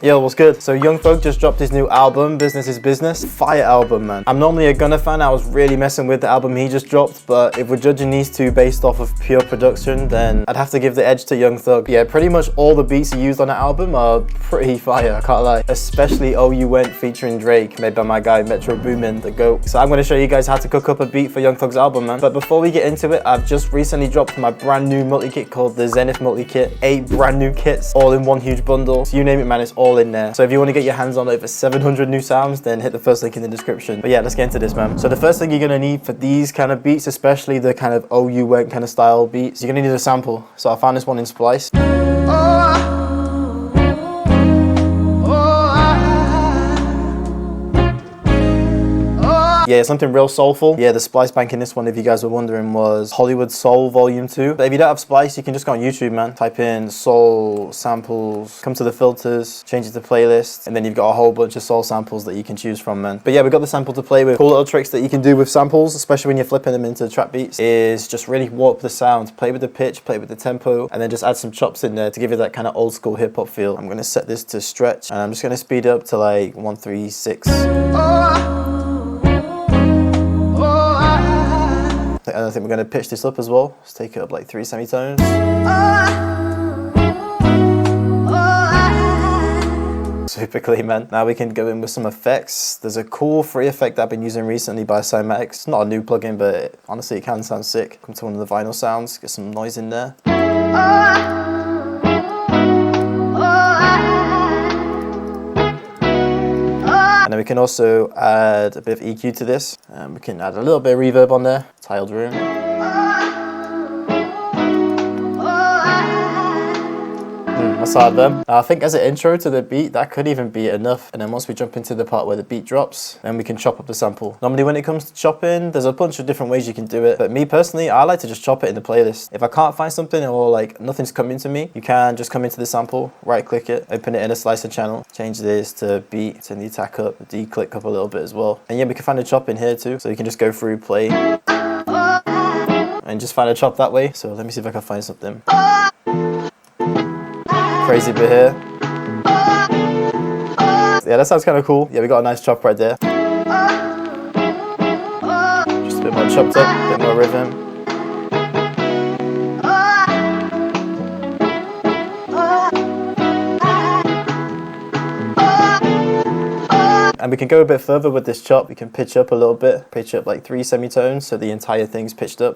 Yo, what's good? So Young Thug just dropped his new album, Business is Business. Fire album, man. I'm normally a Gunna fan. I was really messing with the album he just dropped, but if we're judging these two based off of pure production, then I'd have to give the edge to Young Thug. Yeah, pretty much all the beats he used on the album are pretty fire, I can't lie. Especially Oh You Went featuring Drake, made by my guy Metro Boomin, the GOAT. So I'm gonna show you guys how to cook up a beat for Young Thug's album, man. But before we get into it, I've just recently dropped my brand new multi-kit called the Zenith Multi-Kit. 8 brand new kits, all in one huge bundle. So you name it, man, it's all in there. So if you want to get your hands on over 700 new sounds, then hit the first link in the description. But yeah, let's get into this, man. So the first thing you're gonna need for these kind of beats, especially the kind of Oh You Went kind of style beats, you're gonna need a sample. So I found this one in Splice. Yeah, something real soulful. Yeah, the Splice bank in this one, if you guys were wondering, was Hollywood Soul Volume 2. But if you don't have Splice, you can just go on YouTube, man. Type in soul samples, come to the filters, change it to playlist, and then you've got a whole bunch of soul samples that you can choose from, man. But yeah, we got the sample to play with. Cool little tricks that you can do with samples, especially when you're flipping them into trap beats, is just really warp the sound. Play with the pitch, play with the tempo, and then just add some chops in there to give you that kind of old school hip hop feel. I'm gonna set this to stretch, and I'm just gonna speed up to like 136. I think we're going to pitch this up as well. Let's take it up like 3 semitones. Super clean, man. Now we can go in with some effects. There's a cool free effect that I've been using recently by Cymatics. It's not a new plugin, but honestly it can sound sick. Come to one of the vinyl sounds, get some noise in there. And then we can also add a bit of EQ to this. We can add a little bit of reverb on there. Tiled room. That's hard then. I think as an intro to the beat, that could even be enough. And then once we jump into the part where the beat drops, then we can chop up the sample. Normally when it comes to chopping, there's a bunch of different ways you can do it. But me personally, I like to just chop it in the playlist. If I can't find something or like nothing's coming to me, you can just come into the sample, right click it, open it in a slicer channel, change this to beat, turn the attack up, declick up a little bit as well. And yeah, we can find a chop in here too. So you can just go through, play, and just find a chop that way. So let me see if I can find something. Crazy bit here. Yeah, that sounds kind of cool. Yeah, we got a nice chop right there. Just a bit more chopped up, a bit more rhythm. And we can go a bit further with this chop. We can pitch up a little bit, pitch up like 3 semitones so the entire thing's pitched up.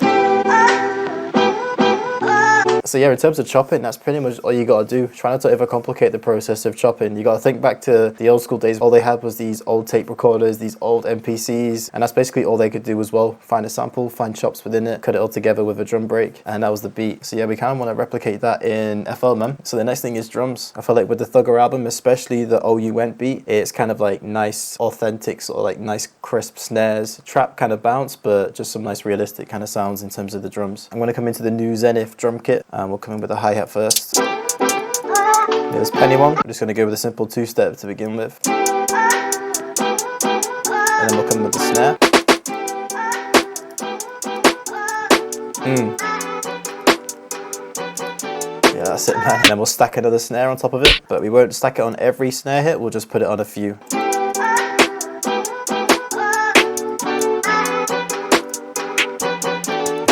So yeah, in terms of chopping, that's pretty much all you gotta do. Try not to overcomplicate the process of chopping. You gotta think back to the old school days. All they had was these old tape recorders, these old MPCs, and that's basically all they could do as well. Find a sample, find chops within it, cut it all together with a drum break, and that was the beat. So yeah, we kind of want to replicate that in FL, man. So the next thing is drums. I feel like with the Thugger album, especially the Oh You Went beat, it's kind of like nice, authentic, sort of like nice crisp snares, trap kind of bounce, but just some nice realistic kind of sounds in terms of the drums. I'm gonna come into the new Zenith drum kit. We'll come in with the hi-hat first. There's penny one. I'm just going to go with a simple 2-step to begin with. And then we'll come with the snare. Yeah, that's it, man. And then we'll stack another snare on top of it. But we won't stack it on every snare hit, we'll just put it on a few.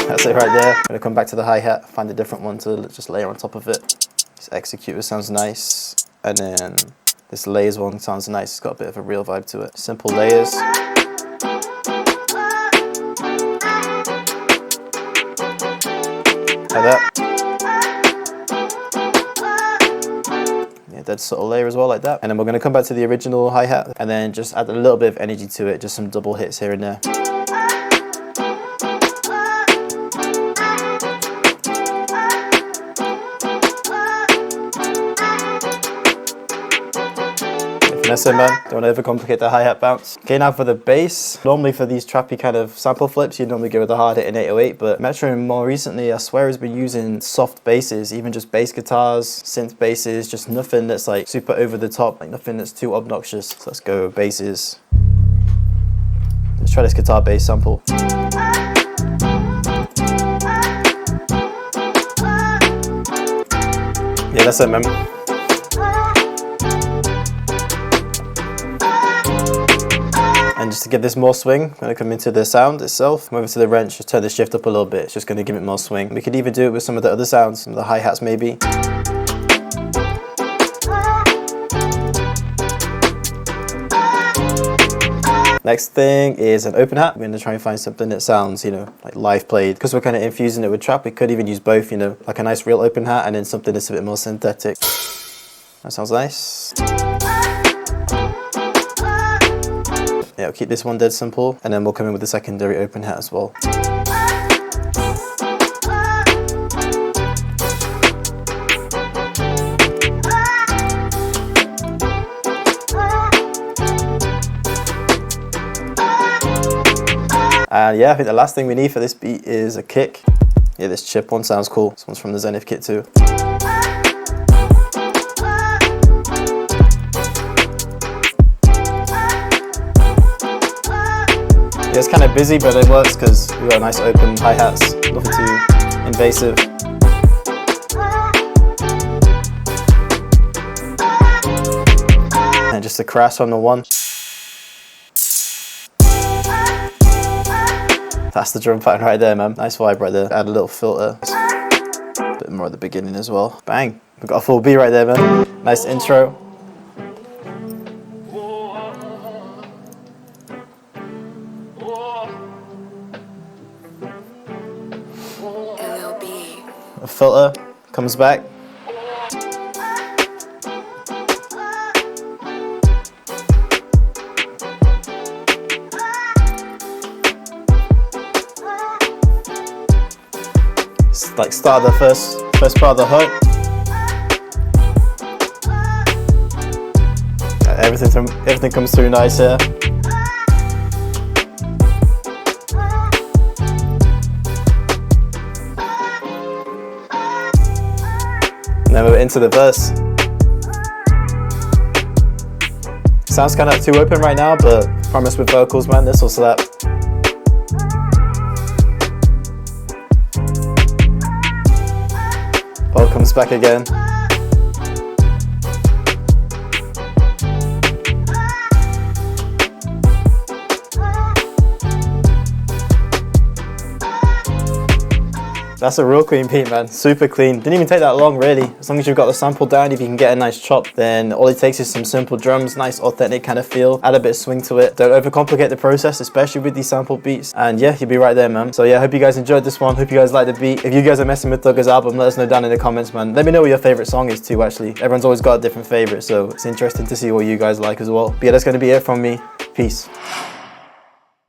That's it right there. I'm gonna come back to the hi-hat, find a different one to just layer on top of it. This executor sounds nice, and then this layers one sounds nice. It's got a bit of a real vibe to it. Simple layers. Like that. Yeah, dead subtle layer as well, like that. And then we're gonna come back to the original hi-hat, and then just add a little bit of energy to it, just some double hits here and there. That's it, man. Don't overcomplicate the hi-hat bounce. Okay, now for the bass. Normally for these trappy kind of sample flips, you normally go with the hard hit in 808, but Metro more recently, I swear, has been using soft basses, even just bass guitars, synth basses, just nothing that's like super over the top, like nothing that's too obnoxious. So let's go basses. Let's try this guitar bass sample. Yeah, that's it, man. And just to give this more swing, I'm gonna come into the sound itself, come over to the wrench, just turn the shift up a little bit. It's just gonna give it more swing. We could even do it with some of the other sounds, some of the hi-hats maybe. Next thing is an open hat. We're going to try and find something that sounds, you know, like live played. Because we're kind of infusing it with trap, we could even use both, you know, like a nice real open hat and then something that's a bit more synthetic. That sounds nice. Yeah, we'll keep this one dead simple, and then we'll come in with the secondary open hat as well. And yeah, I think the last thing we need for this beat is a kick. Yeah, this chip one sounds cool. This one's from the Zenith kit too. Yeah, it's kind of busy, but it works because we've got nice open hi-hats, nothing too invasive. And just a crash on the one. That's the drum pattern right there, man. Nice vibe right there. Add a little filter. A bit more at the beginning as well. Bang. We've got a full beat right there, man. Nice intro. A filter comes back. It's like start the first part of the hook. Everything comes through nice here. And then we're into the verse. Sounds kind of too open right now, but promise with vocals, man, this will slap. Ball comes back again. That's a real clean beat, man. Super clean. Didn't even take that long, really. As long as you've got the sample down, if you can get a nice chop, then all it takes is some simple drums, nice authentic kind of feel, add a bit of swing to it. Don't overcomplicate the process, especially with these sample beats. And yeah, you'll be right there, man. So yeah, I hope you guys enjoyed this one. Hope you guys liked the beat. If you guys are messing with Thugger's album, let us know down in the comments, man. Let me know what your favorite song is too, actually. Everyone's always got a different favorite, so it's interesting to see what you guys like as well. But yeah, that's gonna be it from me. Peace.